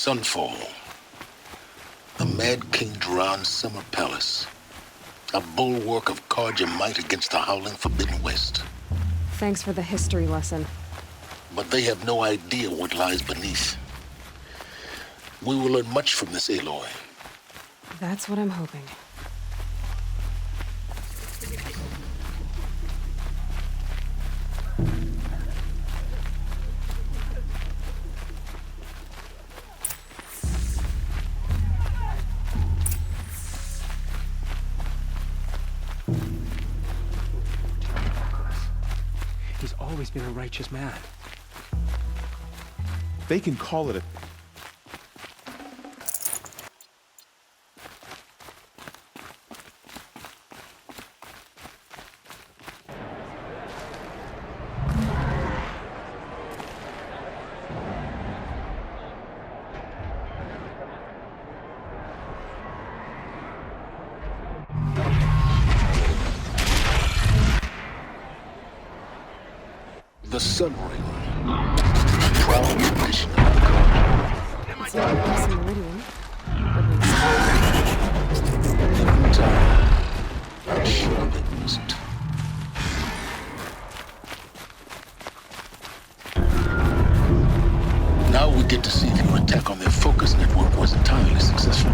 Sunfall. The Mad King Duran's summer palace. A bulwark of Carja might against the howling Forbidden West. Thanks for the history lesson. But they have no idea what lies beneath. We will learn much from this, Aloy. That's what I'm hoping. He's always been a righteous man. They can call it a... The Sun Ring. Proud tradition of the Carja. It's not a passing meridian. Every time, I should have wasn't. Now we get to see if your attack on their focus network was entirely successful.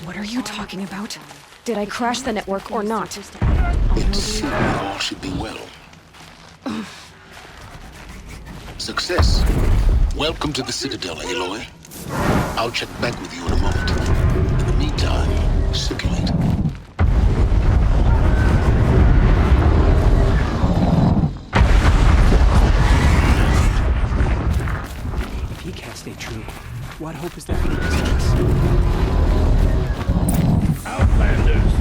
What are you talking about? Did I crash the network or not? In theory, all should be well. Success. Welcome to the Citadel, Aloy. I'll check back with you in a moment. In the meantime, circulate. If he can't stay true, what hope is there for the rest of us? Outlanders!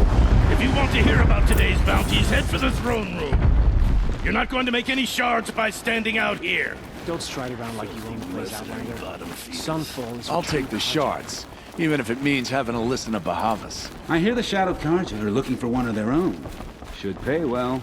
If you want to hear about today's bounties, head for the throne room. You're not going to make any shards by standing out here. Don't stride around like you own the place, Outlander. Sunfall is... I'll take the shards, even if it means having to listen to Bahavas. I hear the Shadow Carja are looking for one of their own. Should pay well.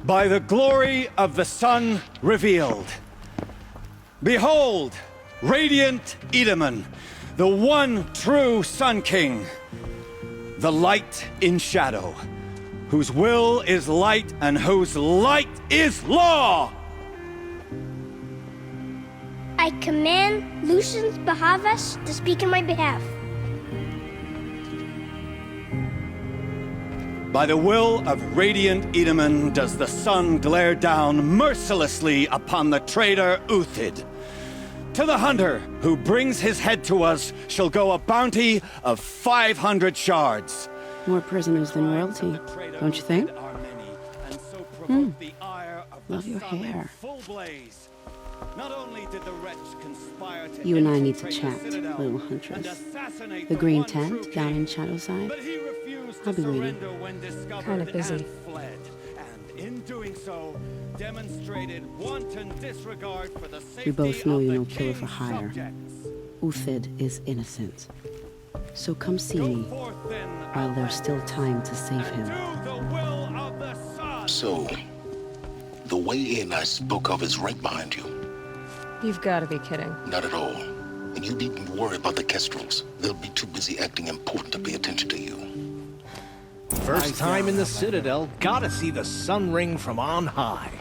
By the glory of the sun revealed. Behold, radiant Edaman, the one true Sun King. The light in shadow, whose will is light and whose light is law! I command Lucius Bahavas to speak in my behalf. By the will of radiant Edaman does the sun glare down mercilessly upon the traitor Uthid. To the hunter who brings his head to us shall go a bounty of 500 shards. More prisoners than royalty, don't you think? Love your hair. You and I need to chat, little huntress. The green tent down in Shadowside. I'll be waiting. Kind of busy. We both know you're no killer for hire. Uthid is innocent. So come see me while there's still time to save him. So, the way in I spoke of is right behind you. You've got to be kidding. Not at all. And you needn't worry about the Kestrels. They'll be too busy acting important to pay attention to you. First time in the Citadel, gotta see the Sun Ring from on high.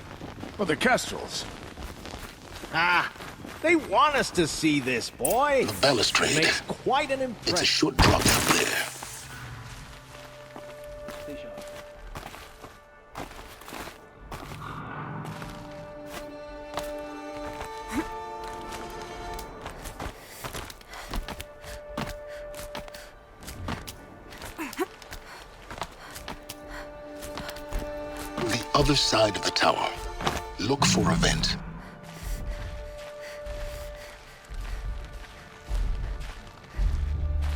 Well, the Kestrels. Ah, they want us to see this, boy. The balustrade. Makes quite an impression. It's a short drop from there. Other side of the tower. Look for a vent.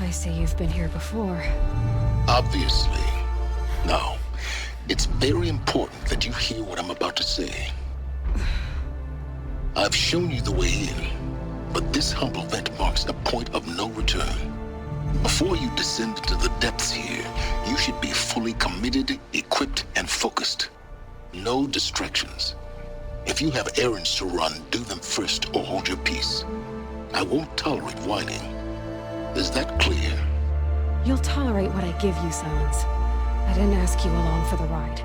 I see you've been here before. Obviously. Now, it's very important that you hear what I'm about to say. I've shown you the way in. But this humble vent marks a point of no return. Before you descend into the depths here, you should be fully committed, equipped, and focused. No distractions. If you have errands to run, do them first or hold your peace. I won't tolerate whining. Is that clear? You'll tolerate what I give you, Silence. I didn't ask you along for the ride.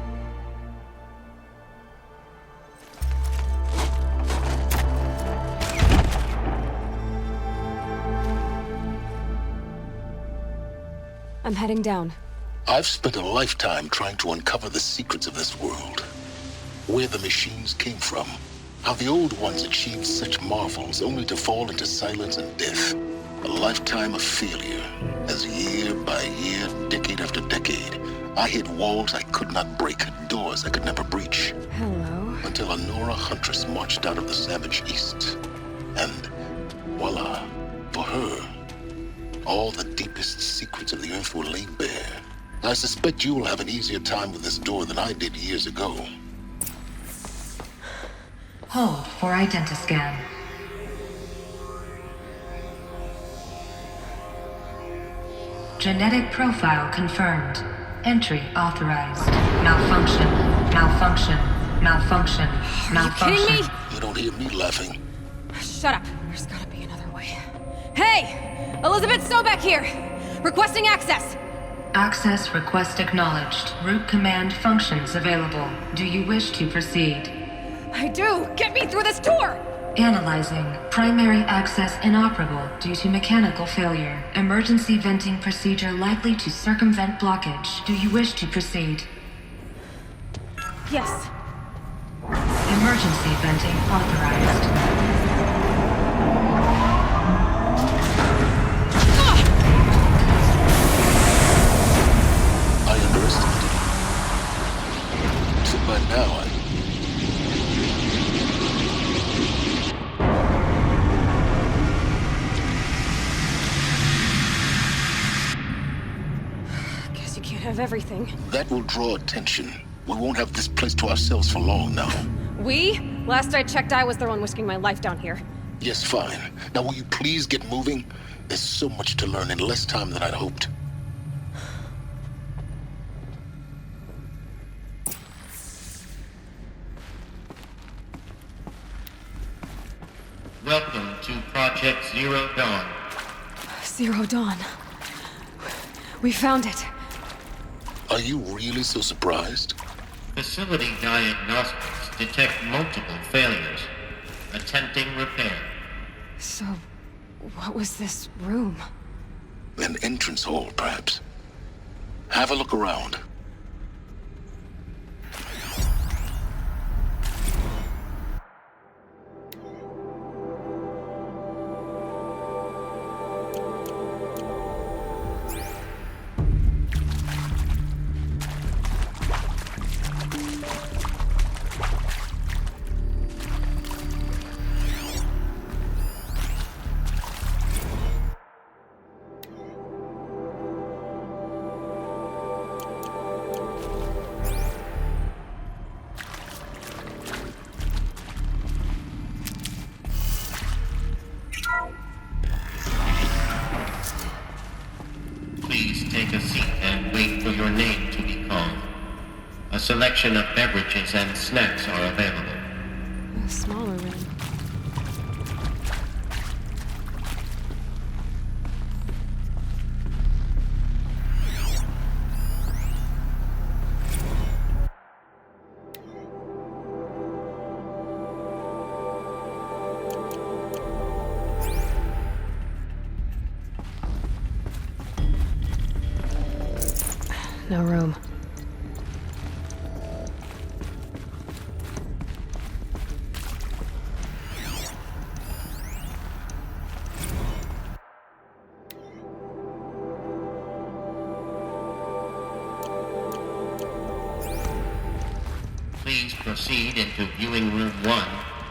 I'm heading down. I've spent a lifetime trying to uncover the secrets of this world. Where the machines came from. How the old ones achieved such marvels only to fall into silence and death. A lifetime of failure. As year by year, decade after decade, I hit walls I could not break, doors I could never breach. Hello. Until a Nora huntress marched out of the savage east. And voila, for her, all the deepest secrets of the earth were laid bare. I suspect you will have an easier time with this door than I did years ago. Hold for identiscan. Genetic profile confirmed. Entry authorized. Malfunction. Malfunction. Malfunction. Malfunction. Are you kidding me? You don't hear me laughing. Shut up. There's gotta be another way. Hey! Elizabeth Sobeck here! Requesting access! Access request acknowledged. Root command functions available. Do you wish to proceed? I do! Get me through this door! Analyzing. Primary access inoperable due to mechanical failure. Emergency venting procedure likely to circumvent blockage. Do you wish to proceed? Yes. Emergency venting authorized. I underestimated you. So by now, Guess you can't have everything. that will draw attention. We won't have this place to ourselves for long now. We? Last I checked, I was the one risking my life down here. Yes, fine. Now will you please get moving? There's so much to learn in less time than I'd hoped. Welcome to Project Zero Dawn. Zero Dawn. We found it. Are you really so surprised? Facility diagnostics detect multiple failures. Attempting repair. So, what was this room? An entrance hall, perhaps. Have a look around. Please take a seat and wait for your name to be called. A selection of beverages and snacks are available. A smaller room. No room. Please proceed into viewing room 1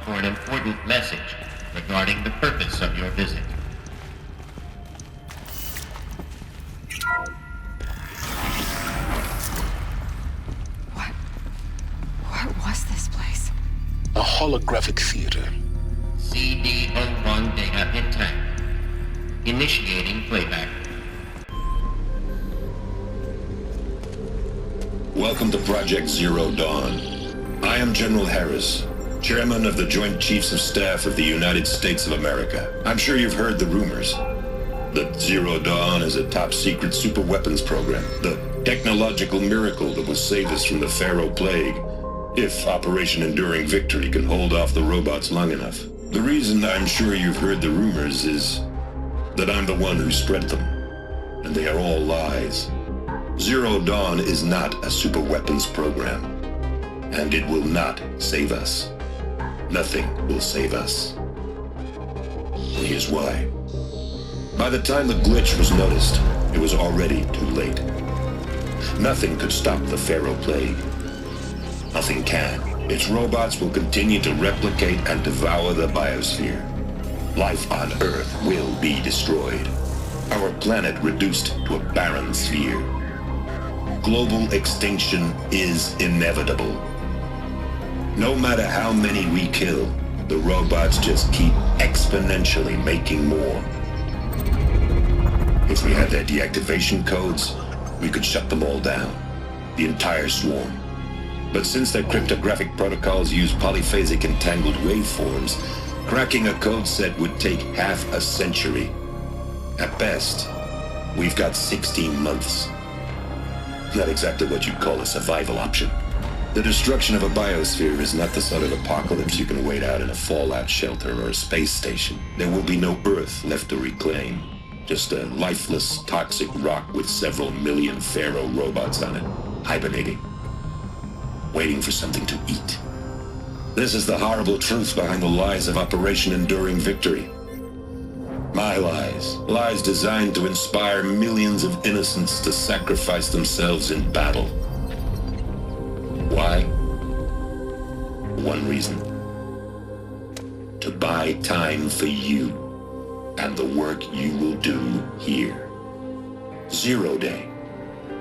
for an important message regarding the purpose of your visit. What was this place? A holographic theater. CD-01 data data intact. Initiating playback. Welcome to Project Zero Dawn. I am General Harris, Chairman of the Joint Chiefs of Staff of the United States of America. I'm sure you've heard the rumors that Zero Dawn is a top-secret superweapons program, the technological miracle that will save us from the Pharaoh Plague, if Operation Enduring Victory can hold off the robots long enough. The reason I'm sure you've heard the rumors is that I'm the one who spread them, and they are all lies. Zero Dawn is not a superweapons program, and it will not save us. Nothing will save us. And here's why. By the time the glitch was noticed, it was already too late. Nothing could stop the Pharaoh Plague. Nothing can. Its robots will continue to replicate and devour the biosphere. Life on Earth will be destroyed. Our planet reduced to a barren sphere. Global extinction is inevitable. No matter how many we kill, the robots just keep exponentially making more. If we had their deactivation codes, we could shut them all down. The entire swarm. But since their cryptographic protocols use polyphasic entangled waveforms, cracking a code set would take half a century. At best, we've got 16 months. Not exactly what you'd call a survival option. The destruction of a biosphere is not the sort of apocalypse you can wait out in a fallout shelter or a space station. There will be no Earth left to reclaim. Just a lifeless, toxic rock with several million Pharaoh robots on it, hibernating, waiting for something to eat. This is the horrible truth behind the lies of Operation Enduring Victory. My lies. Lies designed to inspire millions of innocents to sacrifice themselves in battle. Why? One reason. To buy time for you and the work you will do here. Zero Day,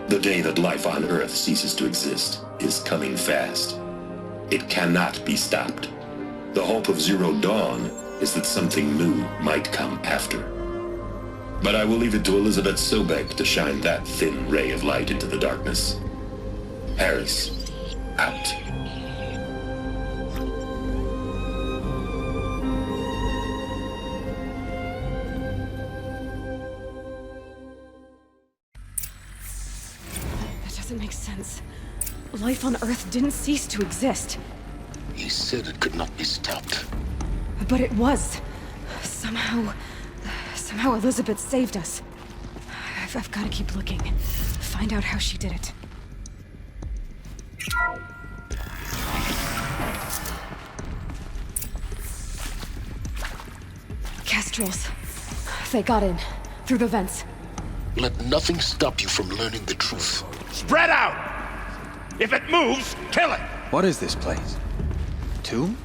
the day that life on Earth ceases to exist, is coming fast. It cannot be stopped. The hope of Zero Dawn is that something new might come after. But I will leave it to Elizabeth Sobek to shine that thin ray of light into the darkness. Harris, out. That doesn't make sense. Life on Earth didn't cease to exist. He said it could not be stopped. But it was. Somehow Elizabeth saved us. I've got to keep looking. Find out how she did it. Kestrels. They got in. Through the vents. Let nothing stop you from learning the truth. Spread out! If it moves, kill it! What is this place? Tomb?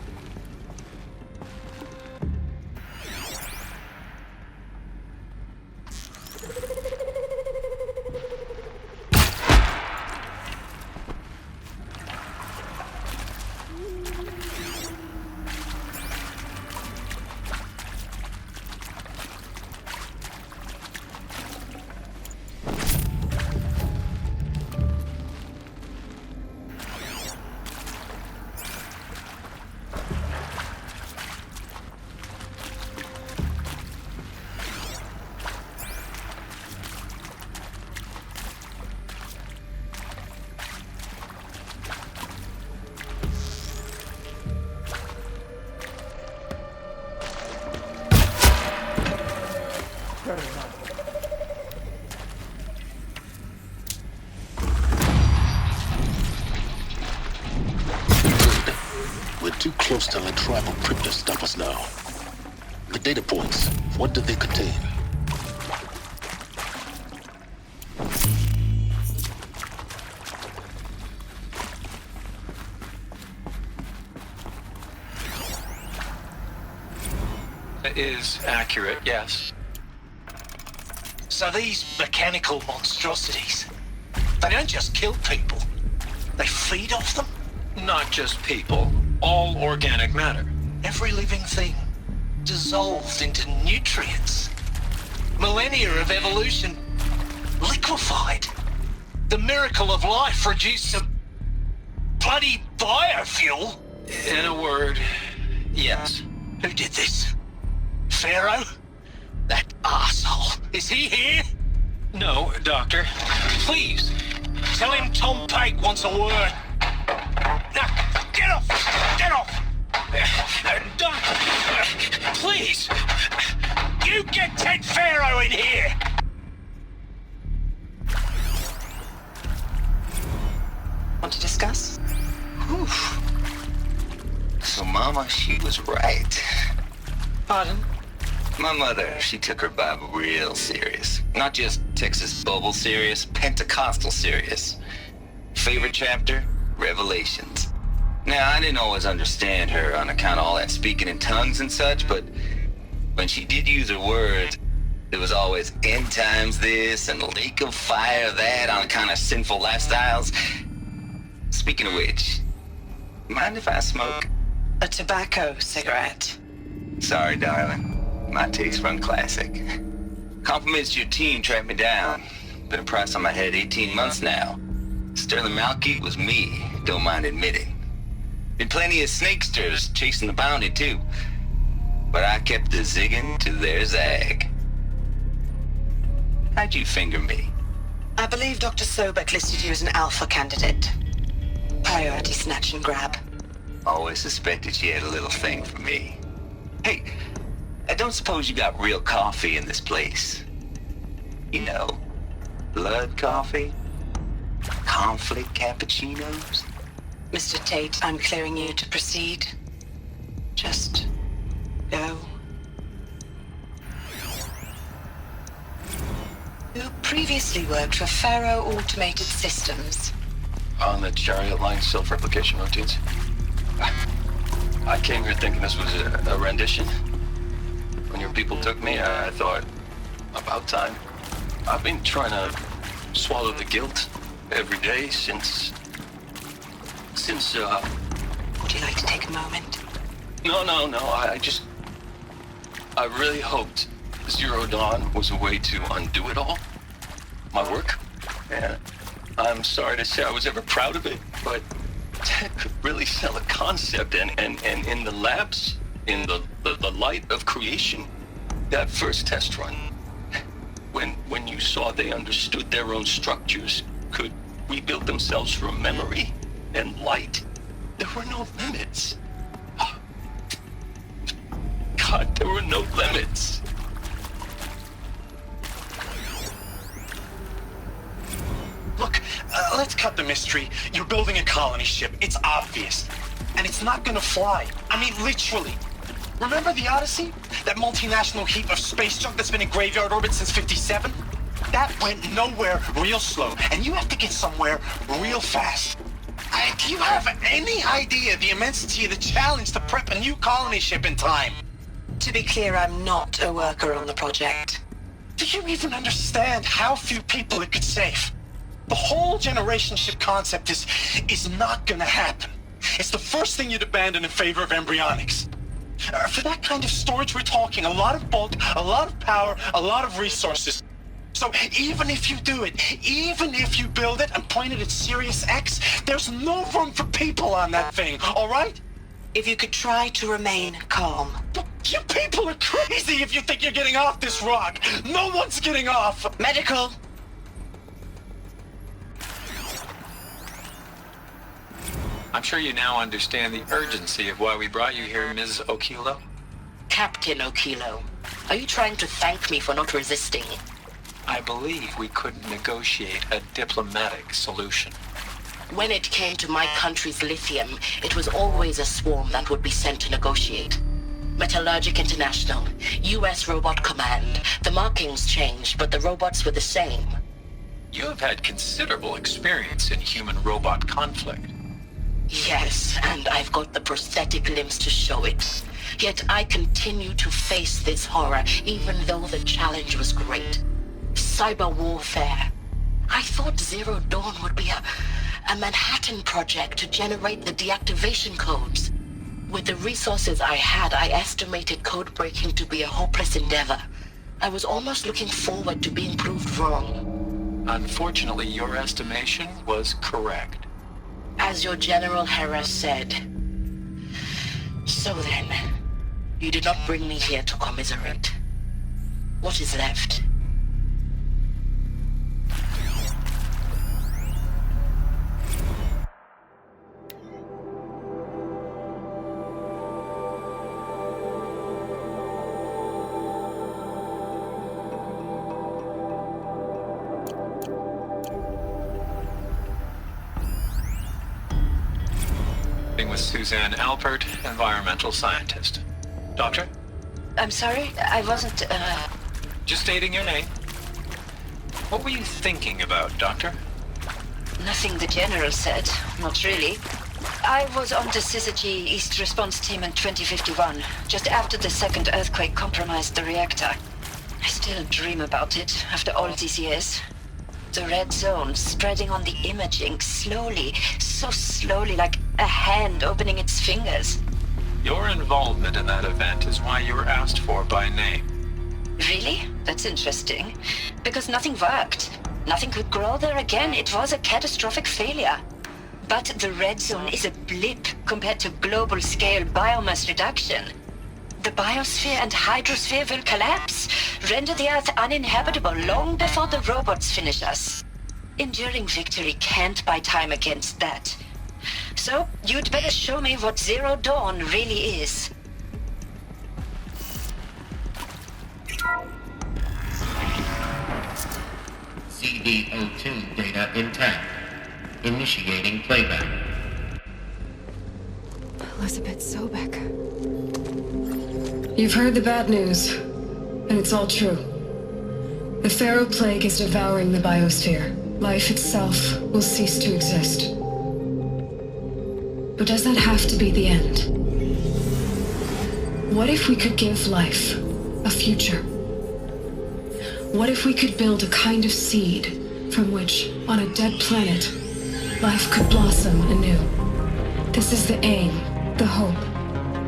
We're too close to let tribal crypto stop us now. The data points, what did they contain? It is accurate, yes. So these mechanical monstrosities, they don't just kill people, they feed off them? Not just people, all organic matter. Every living thing. dissolved into nutrients. Millennia of evolution liquefied. The miracle of life reduced to bloody biofuel. In a word, yes. Who did this? Pharaoh? That arsehole. Is he here? No, Doctor. Please, tell him Tom Pike wants a word. Now, get off! Get off! Doctor, please! You get Ted Pharaoh in here! Want to discuss? Whew. So, Mama, she was right. Pardon? My mother, she took her Bible real serious. Not just Texas Bible serious, Pentecostal serious. Favorite chapter? Revelations. Now, I didn't always understand her on account of all that speaking in tongues and such, but when she did use her words, there was always end times this and lake of fire that on account of sinful lifestyles. Speaking of which, mind if I smoke? A tobacco cigarette. Sorry, darling. My taste run classic. Compliments to your team tracked me down. Been a price on my head 18 months now. Sterling Malkeet was me, don't mind admitting. Been plenty of snakesters chasing the bounty too. But I kept the zigging to their zag. How'd you finger me? I believe Dr. Sobek listed you as an alpha candidate. Priority snatch and grab. Always suspected she had a little thing for me. Hey, I don't suppose you got real coffee in this place. You know, blood coffee? Conflict cappuccinos? Mr. Tate, I'm clearing you to proceed. Just go. You previously worked for Faro Automated Systems. On the Chariot Line self-replication routines. I came here thinking this was a rendition. When your people took me, I thought, about time. I've been trying to swallow the guilt every day since... Would you like to take a moment? No, I really hoped Zero Dawn was a way to undo it all. My work. And I'm sorry to say I was ever proud of it, but Ted could really sell a concept, and in the labs, in the light of creation, that first test run, when you saw they understood their own structures, could rebuild themselves from memory and light, there were no limits. God, there were no limits. Look, let's cut the mystery. You're building a colony ship. It's obvious. And it's not gonna fly. I mean, literally. Remember the Odyssey? That multinational heap of space junk that's been in graveyard orbit since '57? That went nowhere real slow. And you have to get somewhere real fast. Do you have any idea the immensity of the challenge to prep a new colony ship in time? To be clear, I'm not a worker on the project. Do you even understand how few people it could save? The whole generation ship concept is not gonna happen. It's the first thing you'd abandon in favor of embryonics. For that kind of storage, we're talking a lot of bulk, a lot of power, a lot of resources. So even if you do it, even if you build it and point it at Sirius X, there's no room for people on that thing, all right? If you could try to remain calm. You people are crazy if you think you're getting off this rock. No one's getting off. Medical. I'm sure you now understand the urgency of why we brought you here, Ms. Okilo. Captain Okilo, are you trying to thank me for not resisting? I believe we couldn't negotiate a diplomatic solution. When it came to my country's lithium, it was always a swarm that would be sent to negotiate. Metallurgic International, U.S. Robot Command. The markings changed, but the robots were the same. You have had considerable experience in human-robot conflict. Yes, and I've got the prosthetic limbs to show it. Yet I continue to face this horror, even though the challenge was great. Cyber warfare. I thought Zero Dawn would be a Manhattan project to generate the deactivation codes. With the resources I had, I estimated code breaking to be a hopeless endeavor. I was almost looking forward to being proved wrong. Unfortunately, your estimation was correct. As your General Harris said. So then, you did not bring me here to commiserate. What is left? With Suzanne Alpert, environmental scientist. Doctor? I'm sorry, I wasn't, Just stating your name. What were you thinking about, Doctor? Nothing the General said, not really. I was on the Syzygy East Response Team in 2051, just after the second earthquake compromised the reactor. I still dream about it, after all these years. The red zone spreading on the imaging, slowly, so slowly, like a hand opening its fingers. Your involvement in that event is why you were asked for by name. Really? That's interesting. Because nothing worked. Nothing could grow there again. It was a catastrophic failure. But the red zone is a blip compared to global-scale biomass reduction. The biosphere and hydrosphere will collapse, render the Earth uninhabitable long before the robots finish us. Enduring victory can't buy time against that. So, you'd better show me what Zero Dawn really is. CD02 data intact. Initiating playback. Elizabeth Sobek. You've heard the bad news, and it's all true. The Pharaoh Plague is devouring the biosphere. Life itself will cease to exist. But does that have to be the end? What if we could give life a future? What if we could build a kind of seed from which, on a dead planet, life could blossom anew? This is the aim, the hope,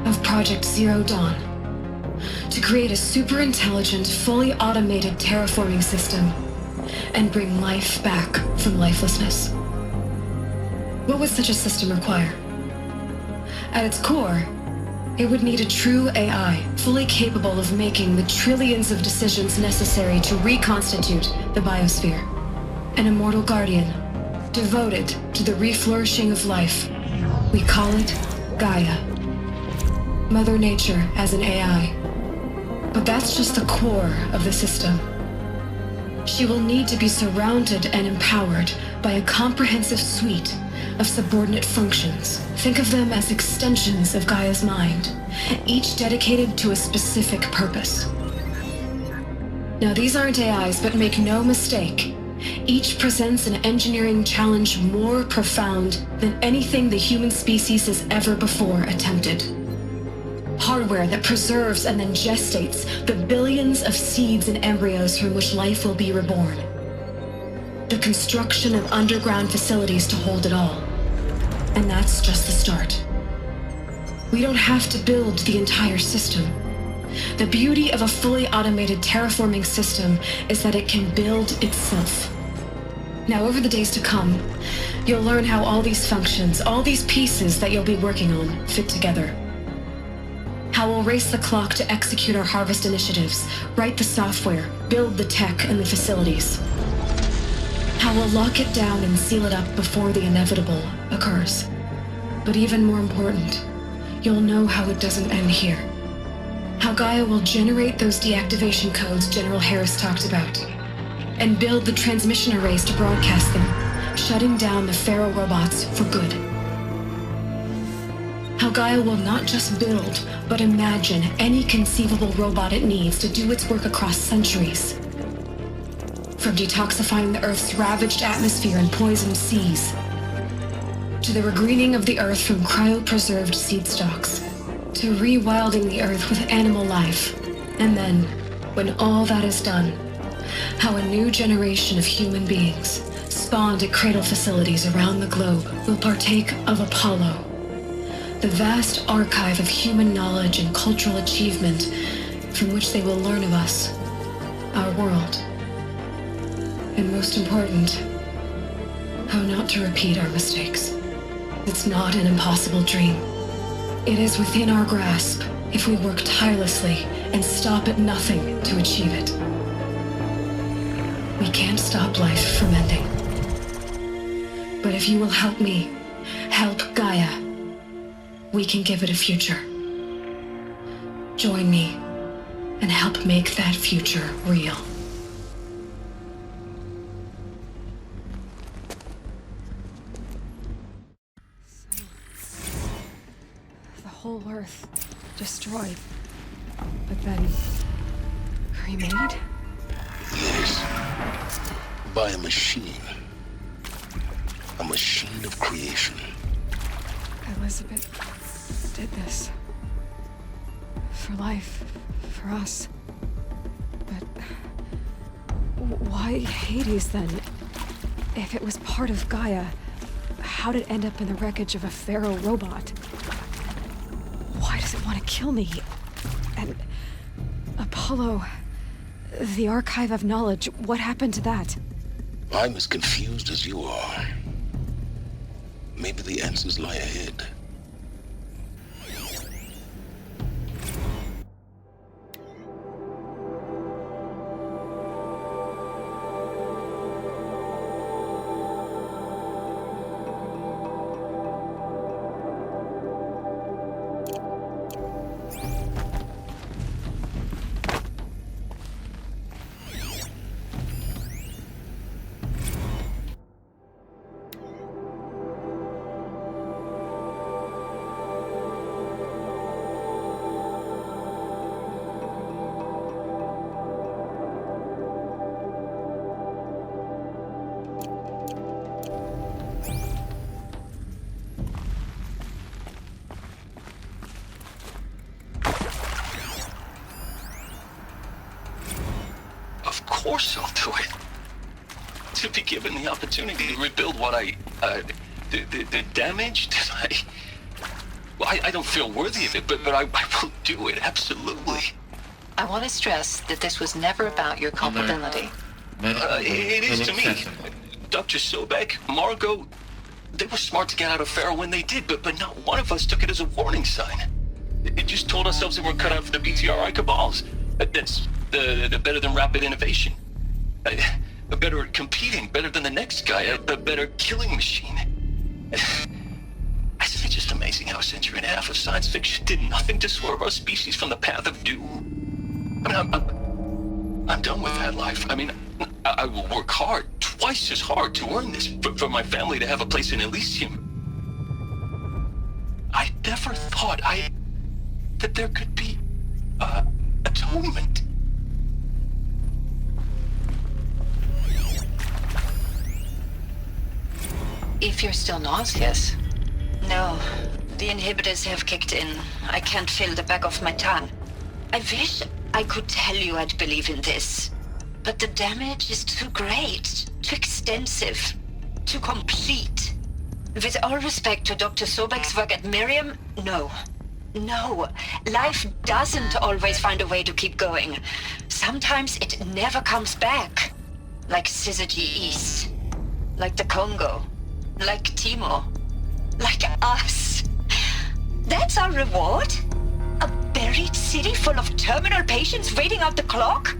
of Project Zero Dawn. To create a super-intelligent, fully automated terraforming system and bring life back from lifelessness. What would such a system require? At its core, it would need a true AI, fully capable of making the trillions of decisions necessary to reconstitute the biosphere. An immortal guardian, devoted to the reflourishing of life. We call it Gaia. Mother Nature as an AI. But that's just the core of the system. She will need to be surrounded and empowered by a comprehensive suite of subordinate functions. Think of them as extensions of Gaia's mind, each dedicated to a specific purpose. Now, these aren't AIs, but make no mistake, each presents an engineering challenge more profound than anything the human species has ever before attempted. Hardware that preserves and then gestates the billions of seeds and embryos from which life will be reborn. The construction of underground facilities to hold it all. And that's just the start. We don't have to build the entire system. The beauty of a fully automated terraforming system is that it can build itself. Now, over the days to come, you'll learn how all these functions, all these pieces that you'll be working on, fit together. How we'll race the clock to execute our harvest initiatives, write the software, build the tech and the facilities. How we'll lock it down and seal it up before the inevitable occurs. But even more important, you'll know how it doesn't end here. How Gaia will generate those deactivation codes General Harris talked about, and build the transmission arrays to broadcast them, shutting down the Pharaoh robots for good. How Gaia will not just build, but imagine any conceivable robot it needs to do its work across centuries. From detoxifying the Earth's ravaged atmosphere and poisoned seas, to the regreening of the Earth from cryopreserved seed stalks, to rewilding the Earth with animal life. And then, when all that is done, how a new generation of human beings, spawned at cradle facilities around the globe, will partake of Apollo, The vast archive of human knowledge and cultural achievement from which they will learn of us, our world. And most important, how not to repeat our mistakes. It's not an impossible dream. It is within our grasp if we work tirelessly and stop at nothing to achieve it. We can't stop life from ending. But if you will help me, help Gaia, we can give it a future. Join me and help make that future real. The whole Earth destroyed, but then remade? Yes. By a machine. A machine of creation. Elizabeth did this. For life. For us. But why Hades then? If it was part of Gaia, how did it end up in the wreckage of a pharaoh robot? Why does it want to kill me? And Apollo, the archive of knowledge, what happened to that? I'm as confused as you are. Maybe the answers lie ahead. Of course I'll do it. To be given the opportunity to rebuild what the damage that I don't feel worthy of it, but I will do it, absolutely. I want to stress that this was never about your culpability. It is to me. Dr. Sobek, Margot, they were smart to get out of Pharaoh when they did, but not one of us took it as a warning sign. It just told ourselves that we're cut out for the BTRI cabals. That's the better than rapid innovation. Better at competing, better than the next guy, a better killing machine. Isn't it just amazing how a century and a half of science fiction did nothing to swerve our species from the path of doom? I mean, I'm done with that life. I mean, I will work hard, twice as hard to earn this, for my family to have a place in Elysium. I never thought that there could be, atonement. If you're still nauseous. No, the inhibitors have kicked in. I can't feel the back of my tongue. I wish I could tell you I'd believe in this. But the damage is too great, too extensive, too complete. With all respect to Dr. Sobek's work at Miriam, no. No, life doesn't always find a way to keep going. Sometimes it never comes back. Like Syzygy East. Like the Congo. Like Timo. Like us. That's our reward? A buried city full of terminal patients waiting out the clock?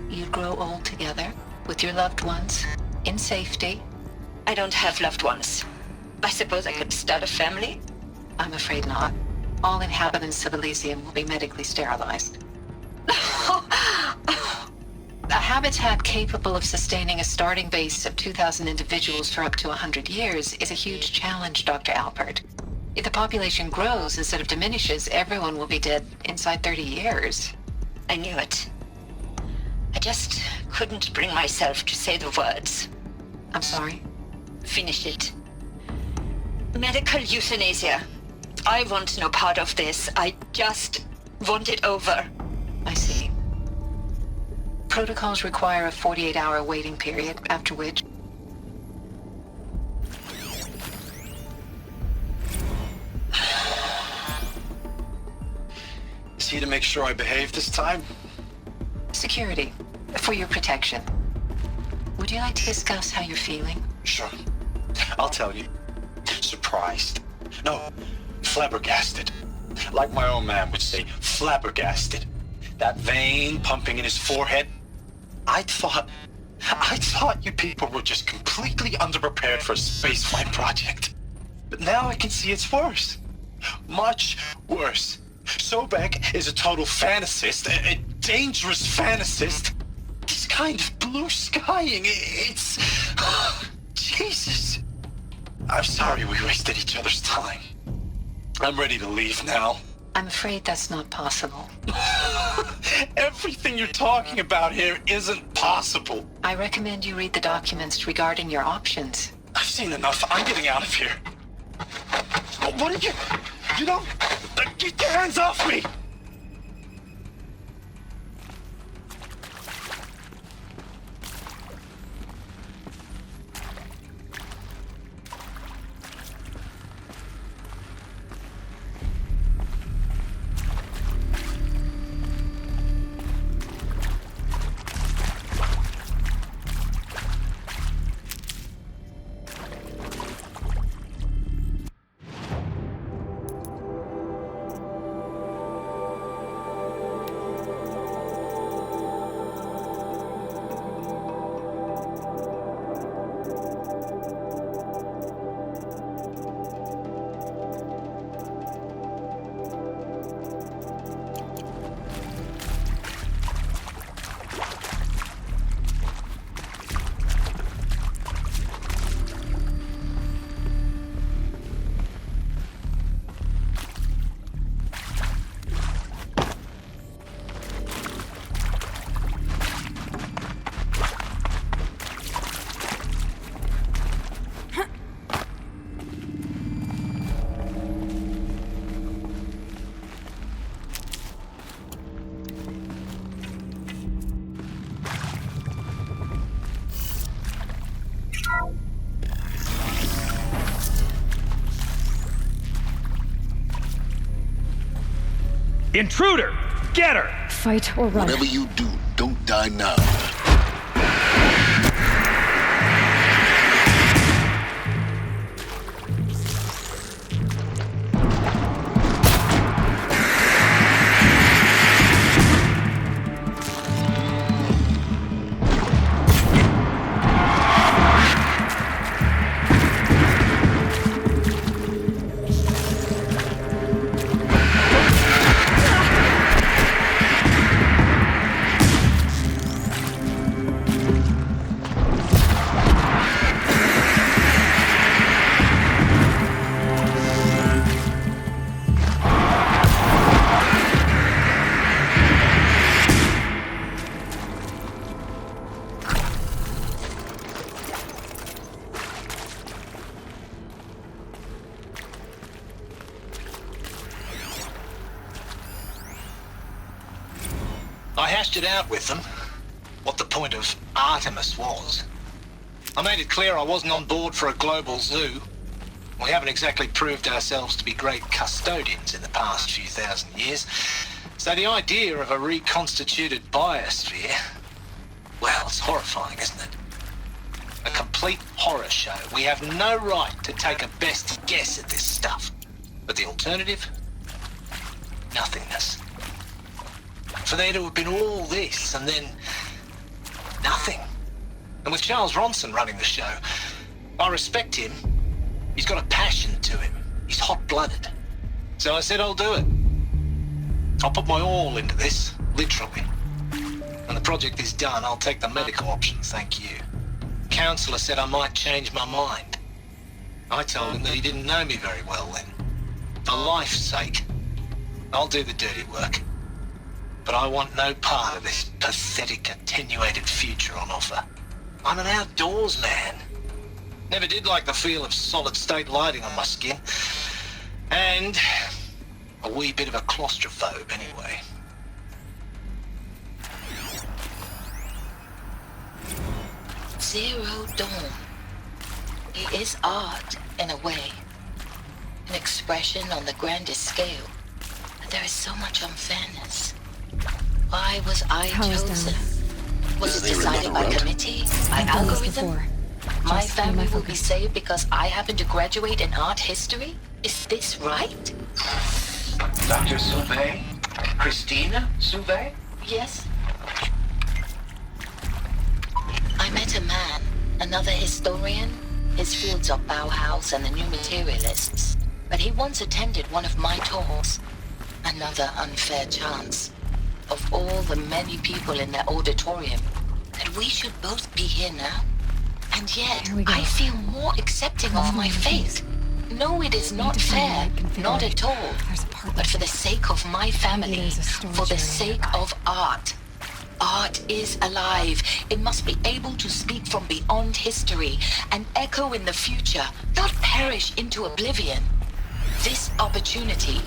You grow old together, with your loved ones, in safety. I don't have loved ones. I suppose I could start a family? I'm afraid not. All inhabitants of Elysium will be medically sterilized. A habitat capable of sustaining a starting base of 2,000 individuals for up to 100 years is a huge challenge, Dr. Alpert. If the population grows instead of diminishes, everyone will be dead inside 30 years. I knew it. I just couldn't bring myself to say the words. I'm sorry? Finish it. Medical euthanasia. I want no part of this. I just want it over. I see. Protocols require a 48-hour waiting period, after which... Is he to make sure I behave this time? Security, for your protection. Would you like to discuss how you're feeling? Sure. I'll tell you. Surprised. No, flabbergasted. Like my old man would say, flabbergasted. That vein pumping in his forehead. I thought you people were just completely underprepared for a spaceflight project. But now I can see it's worse. Much worse. Sobek is a total fantasist, a dangerous fantasist. This kind of blue skying, it's... Jesus. I'm sorry we wasted each other's time. I'm ready to leave now. I'm afraid that's not possible. Everything you're talking about here isn't possible. I recommend you read the documents regarding your options. I've seen enough. I'm getting out of here. What did you... You don't... Get your hands off me! Intruder! Get her! Fight or run. Whatever you do, don't die now. I hashed it out with them, what the point of Artemis was. I made it clear I wasn't on board for a global zoo. We haven't exactly proved ourselves to be great custodians in the past few thousand years. So the idea of a reconstituted biosphere, well, it's horrifying, isn't it? A complete horror show. We have no right to take a best guess at this stuff. But the alternative? Nothingness. For there to have been all this, and then nothing. And with Charles Ronson running the show, I respect him. He's got a passion to him. He's hot-blooded. So I said I'll do it. I'll put my all into this, literally. When the project is done, I'll take the medical option, thank you. Counselor said I might change my mind. I told him that he didn't know me very well then. For life's sake, I'll do the dirty work. But I want no part of this pathetic, attenuated future on offer. I'm an outdoors man. Never did like the feel of solid-state lighting on my skin. And a wee bit of a claustrophobe, anyway. Zero Dawn. It is art, in a way. An expression on the grandest scale. There is so much unfairness. Why was I Power's chosen? down. Was Is it there decided another by route? committee? By I've done this algorithm? before. My Just be family my will be focus. saved because I happen to graduate in art history? Is this right? Dr. Sauvé? Christina Sauvé? Yes. I met a man, another historian. His fields are Bauhaus and the New Materialists. But he once attended one of my talks. Another unfair chance. Of all the many people in that auditorium, that we should both be here now. And yet, Here we go. I feel more accepting of my fate. No, it is not to find the fair. right configuration. Not at all. There's a part But for the sake of my family, there's a storage for the area sake nearby. of art. Art is alive. It must be able to speak from beyond history and echo in the future, not perish into oblivion. This opportunity,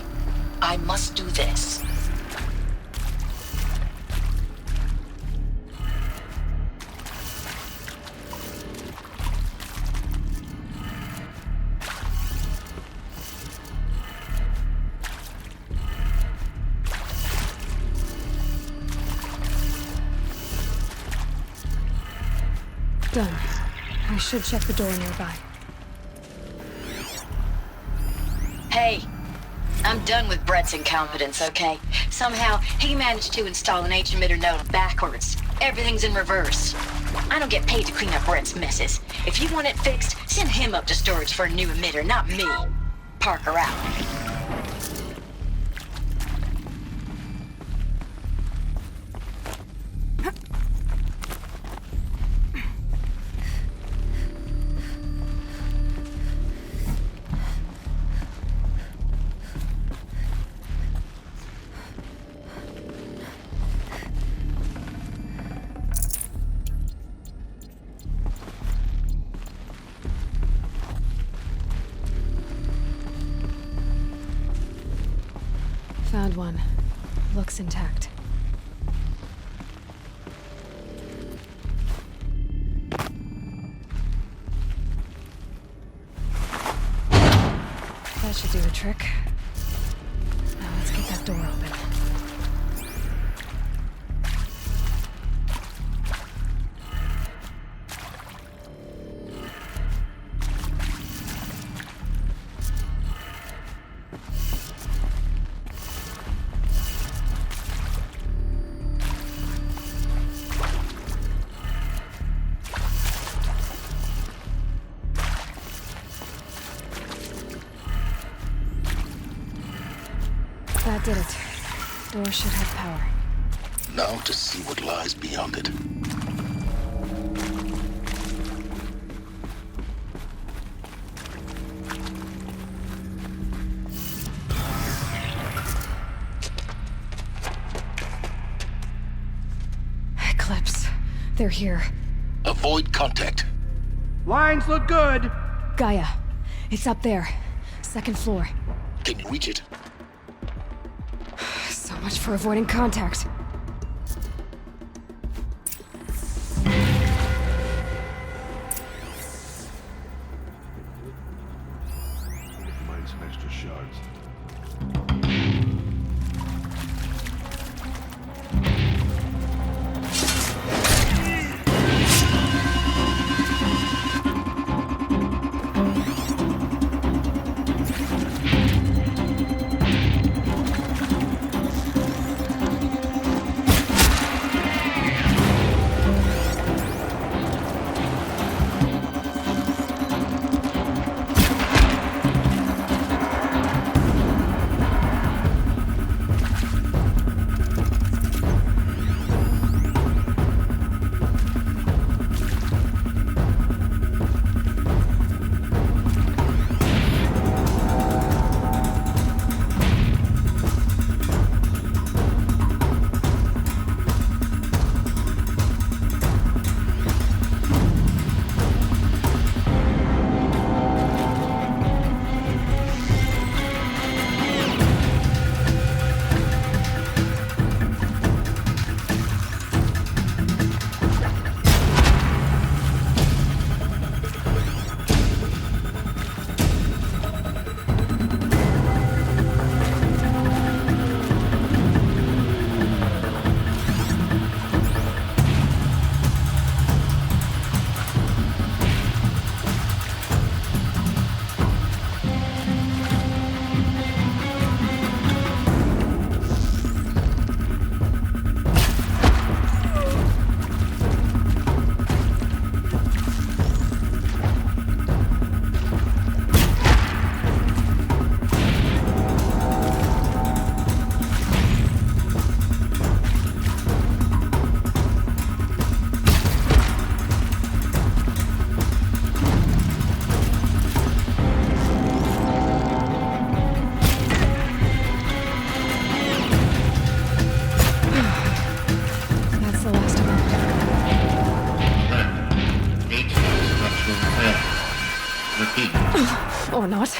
I must do this. Done. I should check the door nearby. Hey, I'm done with Brett's incompetence, okay? Somehow, he managed to install an H-emitter node backwards. Everything's in reverse. I don't get paid to clean up Brett's messes. If you want it fixed, send him up to storage for a new emitter, not me. Parker out. Found one. Looks intact. That should do the trick. Now let's get that door open. That did it. Door should have power. Now to see what lies beyond it. Eclipse. They're here. Avoid contact. Lines look good. Gaia. It's up there. Second floor. Can you reach it? So much for avoiding contact. Mine some extra shards. Repeat. Or not.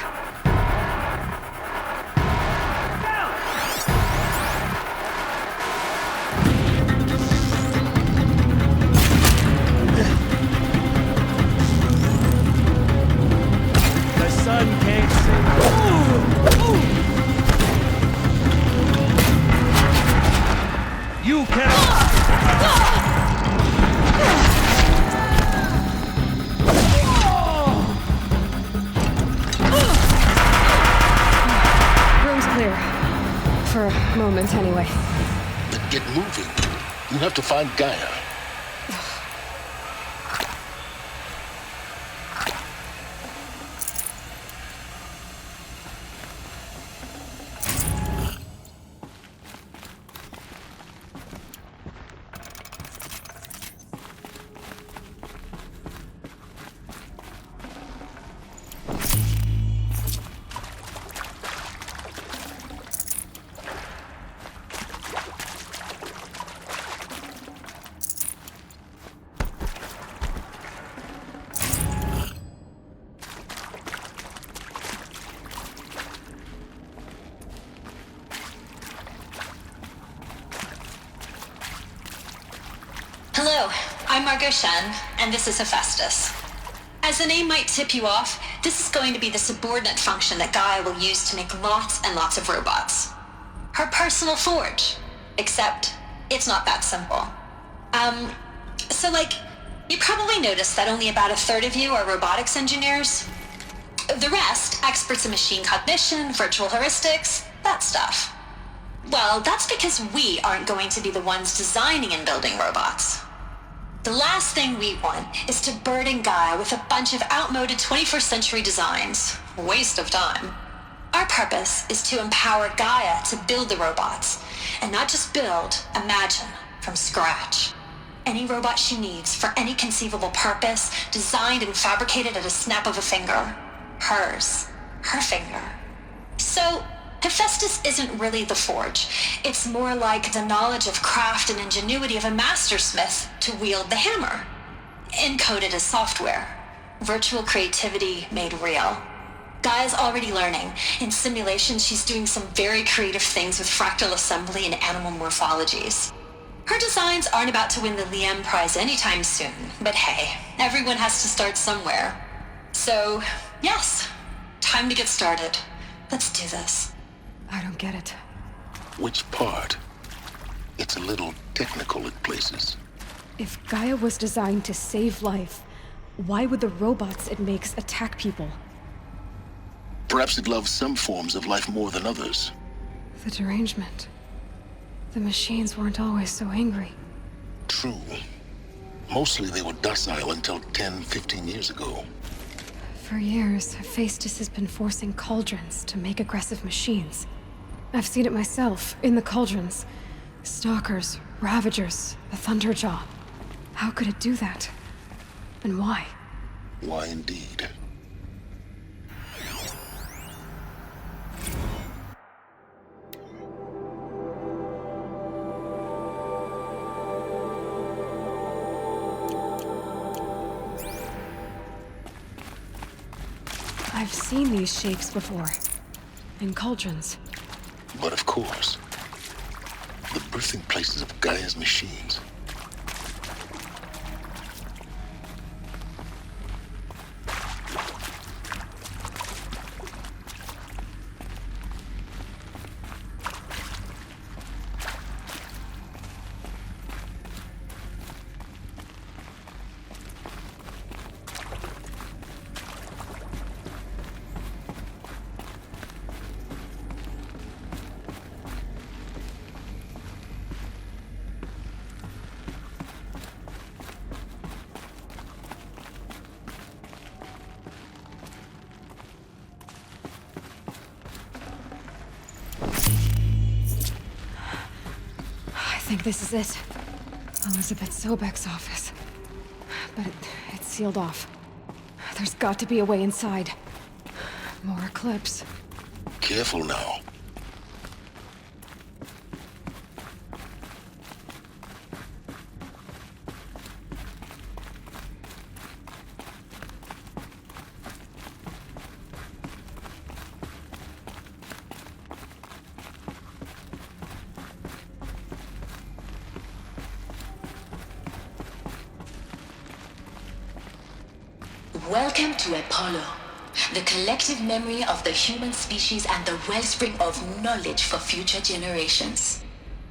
The sun can't see. You cannot. Room's clear. For a moment, anyway. Then get moving. You have to find Gaia. Hello, I'm Margot Shen, and this is Hephaestus. As the name might tip you off, this is going to be the subordinate function that Gaia will use to make lots and lots of robots. Her personal forge. Except, it's not that simple. You probably noticed that only about a third of you are robotics engineers. The rest, experts in machine cognition, virtual heuristics, that stuff. Well, that's because we aren't going to be the ones designing and building robots. The last thing we want is to burden Gaia with a bunch of outmoded 21st century designs. Waste of time. Our purpose is to empower Gaia to build the robots, and not just build, imagine, from scratch. Any robot she needs for any conceivable purpose, designed and fabricated at a snap of a finger. Hers. Her finger. So, Hephaestus isn't really the forge. It's more like the knowledge of craft and ingenuity of a mastersmith to wield the hammer. Encoded as software. Virtual creativity made real. Gaia's already learning. In simulations, she's doing some very creative things with fractal assembly and animal morphologies. Her designs aren't about to win the Liam Prize anytime soon, but hey, everyone has to start somewhere. So, yes, time to get started. Let's do this. I don't get it. Which part? It's a little technical at places. If Gaia was designed to save life, why would the robots it makes attack people? Perhaps it loves some forms of life more than others. The derangement. The machines weren't always so angry. True. Mostly they were docile until 10, 15 years ago. For years, Hephaestus has been forcing cauldrons to make aggressive machines. I've seen it myself, in the cauldrons. Stalkers, Ravagers, the Thunderjaw. How could it do that? And why? Why indeed? I've seen these shapes before. In cauldrons. But of course, the birthing places of Gaia's machines. I think this is it. Elizabeth Sobek's office. But it's sealed off. There's got to be a way inside. More Eclipse. Careful now. Welcome to Apollo, the collective memory of the human species and the wellspring of knowledge for future generations.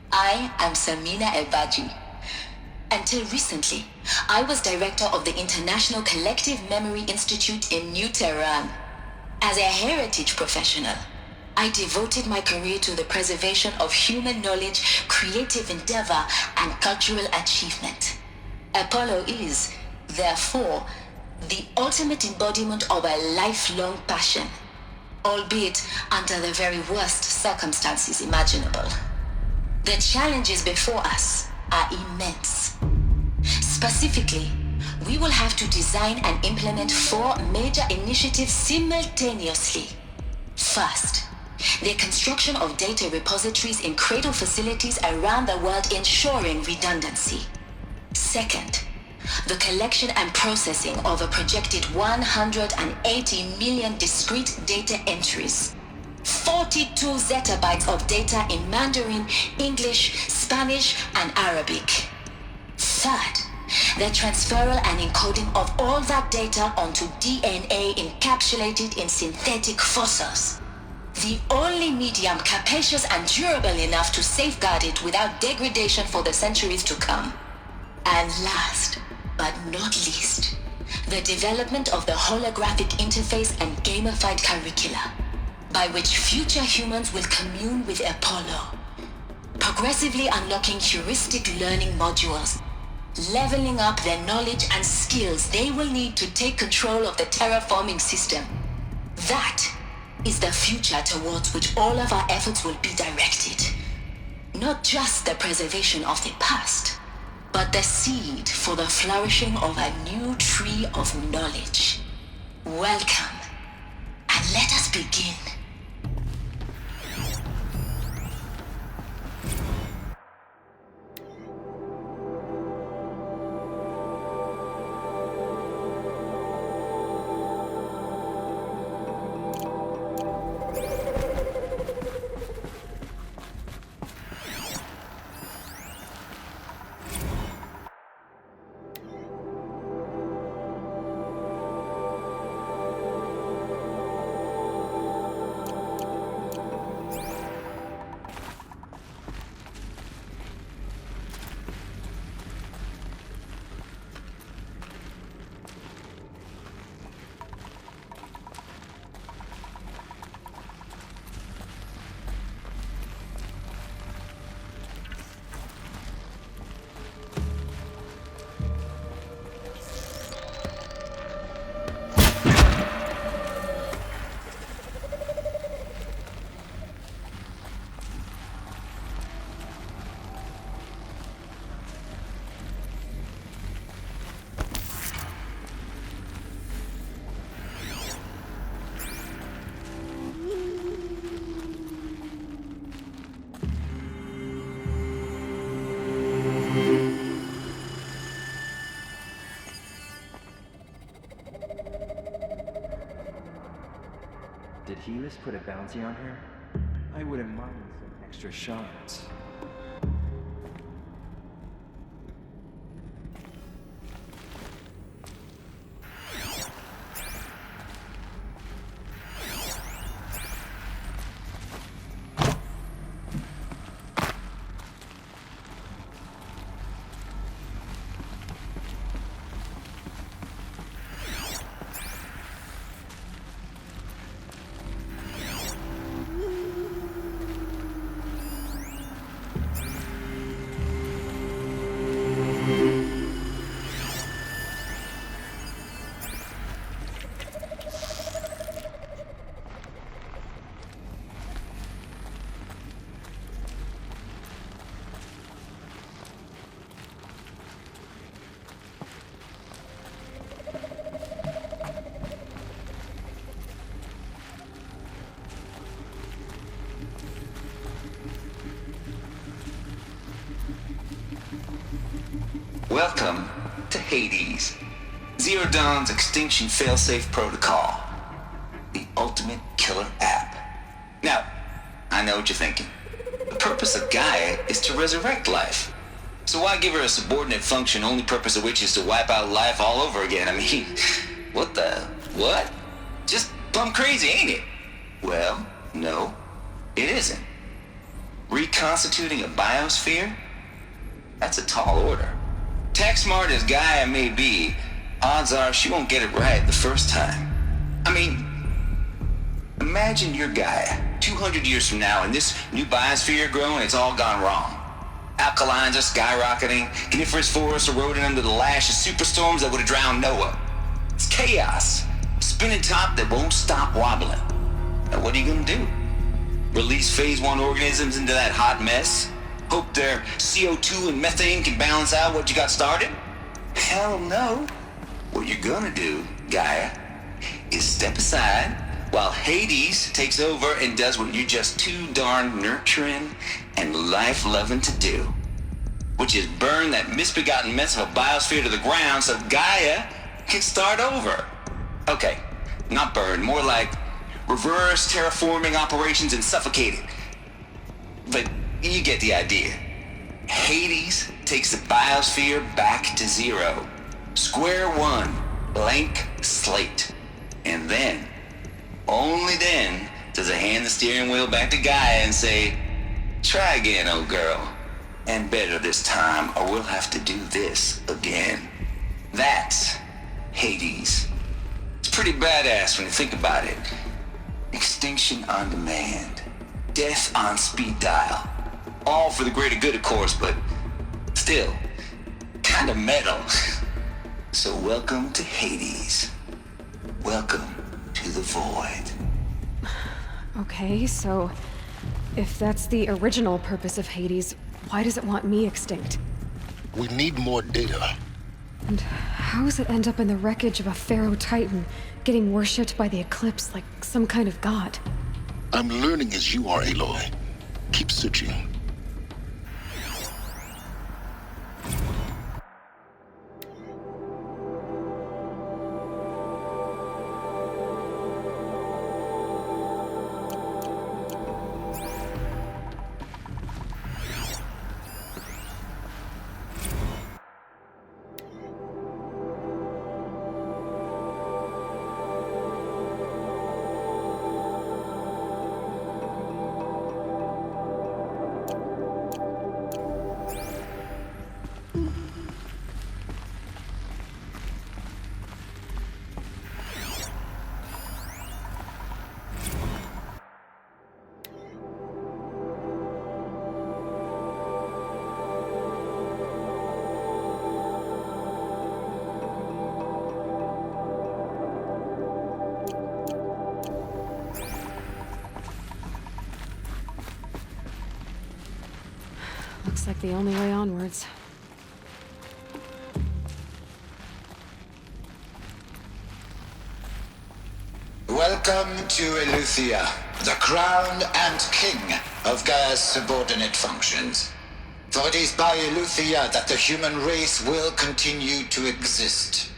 I am Samina Ebaji. Until recently, I was director of the International Collective Memory Institute in New Tehran. As a heritage professional, I devoted my career to the preservation of human knowledge, creative endeavor, and cultural achievement. Apollo is, therefore, the ultimate embodiment of a lifelong passion, albeit under the very worst circumstances imaginable. The challenges before us are immense. Specifically, we will have to design and implement 4 major initiatives simultaneously. First, the construction of data repositories in cradle facilities around the world ensuring redundancy. Second, the collection and processing of a projected 180 million discrete data entries. 42 zettabytes of data in Mandarin, English, Spanish, and Arabic. Third, the transferal and encoding of all that data onto DNA encapsulated in synthetic fossils. The only medium capacious and durable enough to safeguard it without degradation for the centuries to come. And last, but not least, the development of the holographic interface and gamified curricula, by which future humans will commune with Apollo, progressively unlocking heuristic learning modules, leveling up their knowledge and skills they will need to take control of the terraforming system. That is the future towards which all of our efforts will be directed. Not just the preservation of the past, but the seed for the flourishing of a new tree of knowledge. Welcome, and let us begin. Did Helis put a bounty on her? I wouldn't mind some extra shards. Welcome to Hades, Zero Dawn's extinction failsafe protocol, the ultimate killer app. Now, I know what you're thinking. The purpose of Gaia is to resurrect life. So why give her a subordinate function, only purpose of which is to wipe out life all over again? I mean, What the? What? Just plumb crazy, ain't it? Well, no, it isn't. Reconstituting a biosphere? That's a tall order. Tech smart as Gaia may be, odds are she won't get it right the first time. I mean, imagine you're Gaia, 200 years from now, and this new biosphere growing, it's all gone wrong. Alkalines are skyrocketing, coniferous forests eroding under the lash of superstorms that would have drowned Noah. It's chaos, spinning top that won't stop wobbling. Now what are you gonna do? Release phase 1 organisms into that hot mess? Hope their CO2 and methane can balance out what you got started? Hell no. What you're gonna do, Gaia, is step aside while Hades takes over and does what you're just too darn nurturing and life-loving to do, which is burn that misbegotten mess of a biosphere to the ground so Gaia can start over. Okay, not burn, more like reverse terraforming operations and suffocate it. But you get the idea. Hades takes the biosphere back to zero. Square one, blank slate. And then, only then, does it hand the steering wheel back to Gaia and say, try again, old girl. And better this time, or we'll have to do this again. That's Hades. It's pretty badass when you think about it. Extinction on demand. Death on speed dial. All for the greater good, of course, but still, kind of metal. So welcome to Hades. Welcome to the void. Okay, so if that's the original purpose of Hades, why does it want me extinct? We need more data. And how does it end up in the wreckage of a Pharaoh Titan, getting worshipped by the Eclipse like some kind of god? I'm learning as you are, Aloy. Keep searching. Looks like the only way onwards. Welcome to Eleuthia, the crown and king of Gaia's subordinate functions. For it is by Eleuthia that the human race will continue to exist.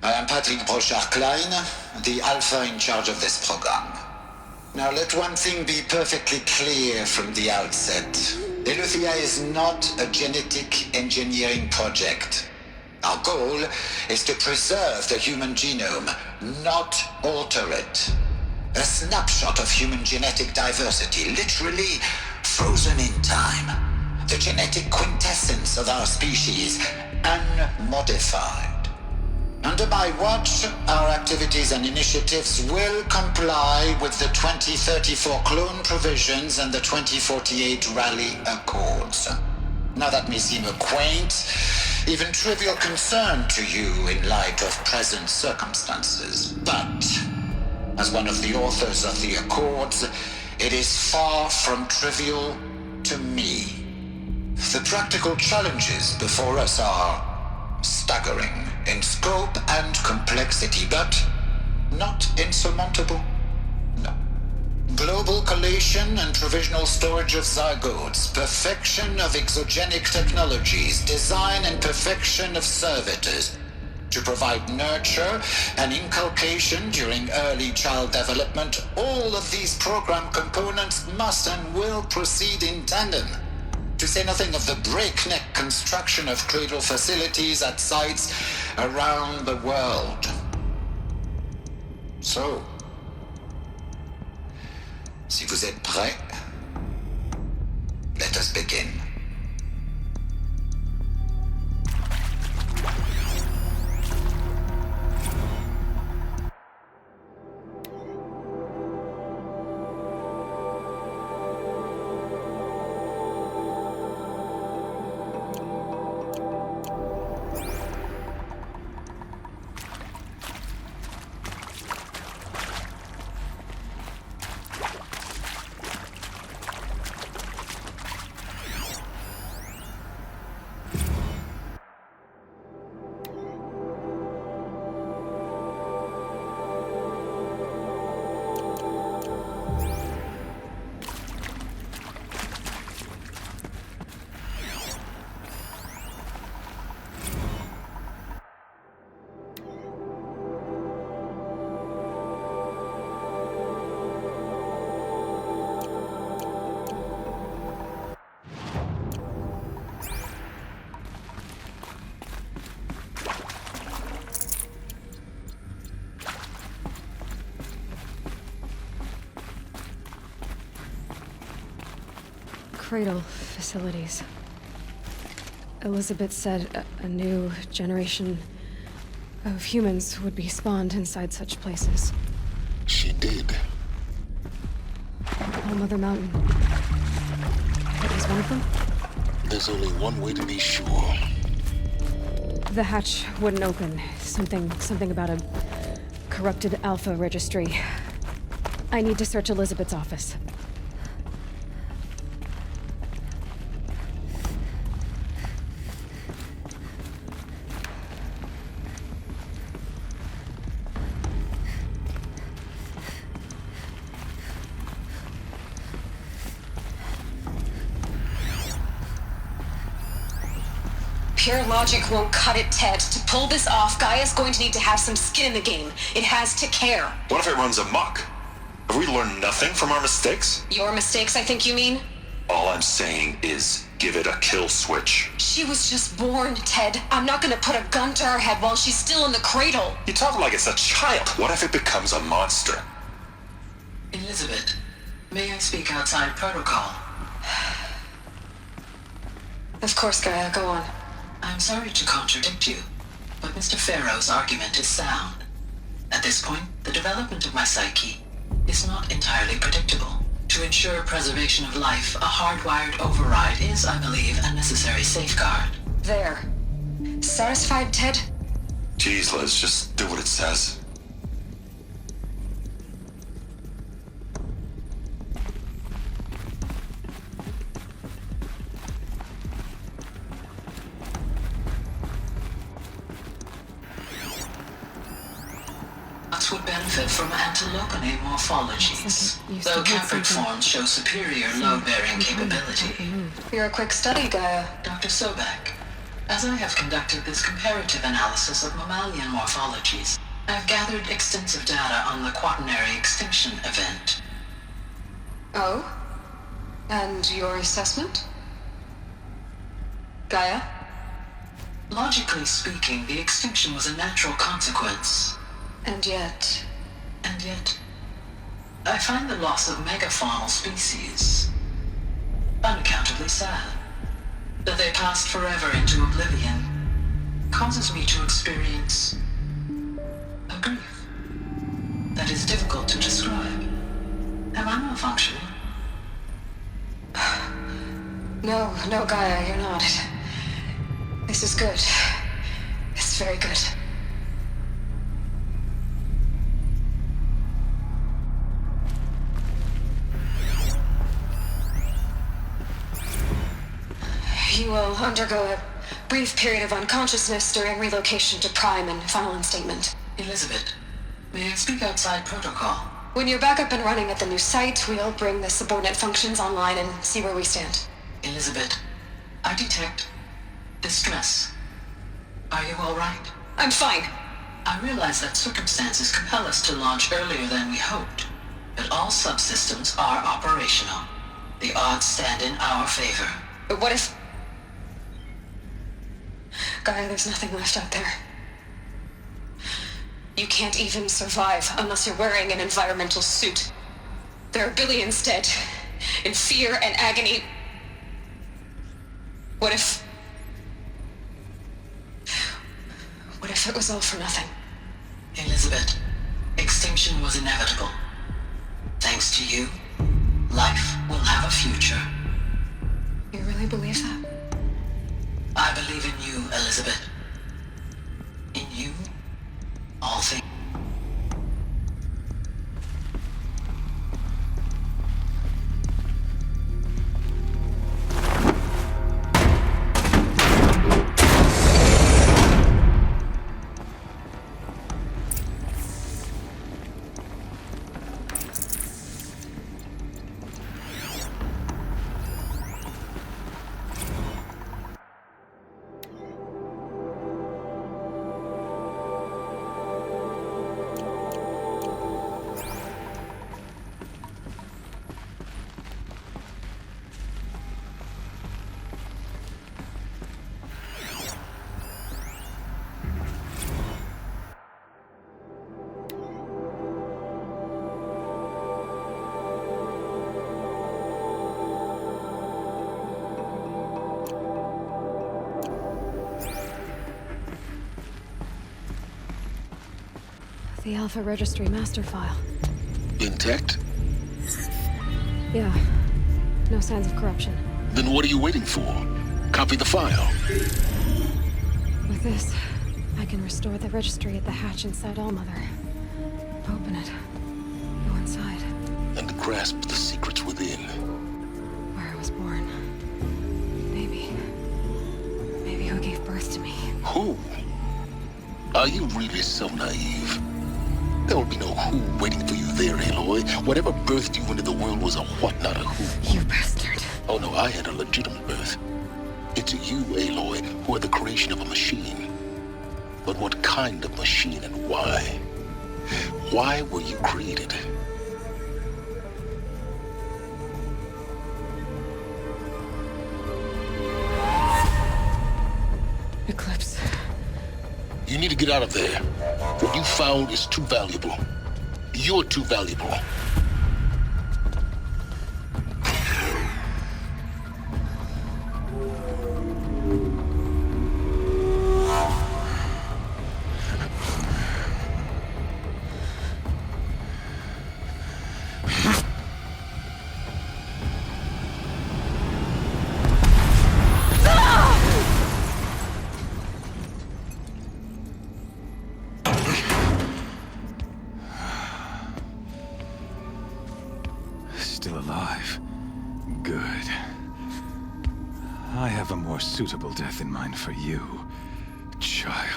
I am Patrick Brochard-Klein, the Alpha in charge of this program. Now let one thing be perfectly clear from the outset. Eleuthia is not a genetic engineering project. Our goal is to preserve the human genome, not alter it. A snapshot of human genetic diversity, literally frozen in time. The genetic quintessence of our species, unmodified. Under my watch, our activities and initiatives will comply with the 2034 clone provisions and the 2048 Rally Accords. Now that may seem a quaint, even trivial concern to you in light of present circumstances, but as one of the authors of the Accords, it is far from trivial to me. The practical challenges before us are staggering in scope and complexity, but not insurmountable. No. Global collation and provisional storage of zygotes, perfection of exogenic technologies, design and perfection of servitors, to provide nurture and inculcation during early child development. All of these program components must and will proceed in tandem. To say nothing of the breakneck construction of cradle facilities at sites around the world. So, si vous êtes prêts, let us begin. Cradle facilities. Elizabeth said a new generation of humans would be spawned inside such places. She did. Oh, Mother Mountain. That was one of them? There's only one way to be sure. The hatch wouldn't open. Something about a corrupted Alpha registry. I need to search Elizabeth's office. Pure logic won't cut it, Ted. To pull this off, Gaia's going to need to have some skin in the game. It has to care. What if it runs amok? Have we learned nothing from our mistakes? Your mistakes, I think you mean? All I'm saying is, give it a kill switch. She was just born, Ted. I'm not gonna put a gun to her head while she's still in the cradle. You talk like it's a child. What if it becomes a monster? Elizabeth, may I speak outside protocol? Of course, Gaia, go on. I'm sorry to contradict you, but Mr. Farrow's argument is sound. At this point, the development of my psyche is not entirely predictable. To ensure preservation of life, a hardwired override is, I believe, a necessary safeguard. There. Satisfied, Ted? Jeez, Liz, just do what it says. Would benefit from antilopine morphologies, though Capric forms show superior load-bearing capability. You're a quick study, Gaia. Dr. Sobek, as I have conducted this comparative analysis of mammalian morphologies, I've gathered extensive data on the quaternary extinction event. Oh? And your assessment? Gaia? Logically speaking, the extinction was a natural consequence. And yet, I find the loss of megafaunal species unaccountably sad. That they passed forever into oblivion causes me to experience a grief that is difficult to describe. Am I malfunctioning? No, Gaia, you're not. This is good. It's very good. You will undergo a brief period of unconsciousness during relocation to Prime and final instatement. Elizabeth, may I speak outside protocol? When you're back up and running at the new site, we'll bring the subordinate functions online and see where we stand. Elizabeth, I detect distress. Are you all right? I'm fine. I realize that circumstances compel us to launch earlier than we hoped, but all subsystems are operational. The odds stand in our favor. But what if... Gaia, there's nothing left out there. You can't even survive unless you're wearing an environmental suit. There are billions dead, in fear and agony. What if it was all for nothing? Elizabeth, extinction was inevitable. Thanks to you, life will have a future. You really believe that? I believe in you, Elizabeth. In you, all things. The Alpha Registry master file. Intact? Yeah. No signs of corruption. Then what are you waiting for? Copy the file. With this, I can restore the registry at the hatch inside Allmother. Open it. Go inside. And grasp the secrets within. Where I was born. Maybe who gave birth to me. Who? Are you really so naive? There will be no who waiting for you there, Aloy. Whatever birthed you into the world was a what, not a who. You bastard. Oh no, I had a legitimate birth. It's you, Aloy, who are the creation of a machine. But what kind of machine and why? Why were you created? Eclipse. You need to get out of there. What you found is too valuable. You're too valuable. Still alive. Good. I have a more suitable death in mind for you, child.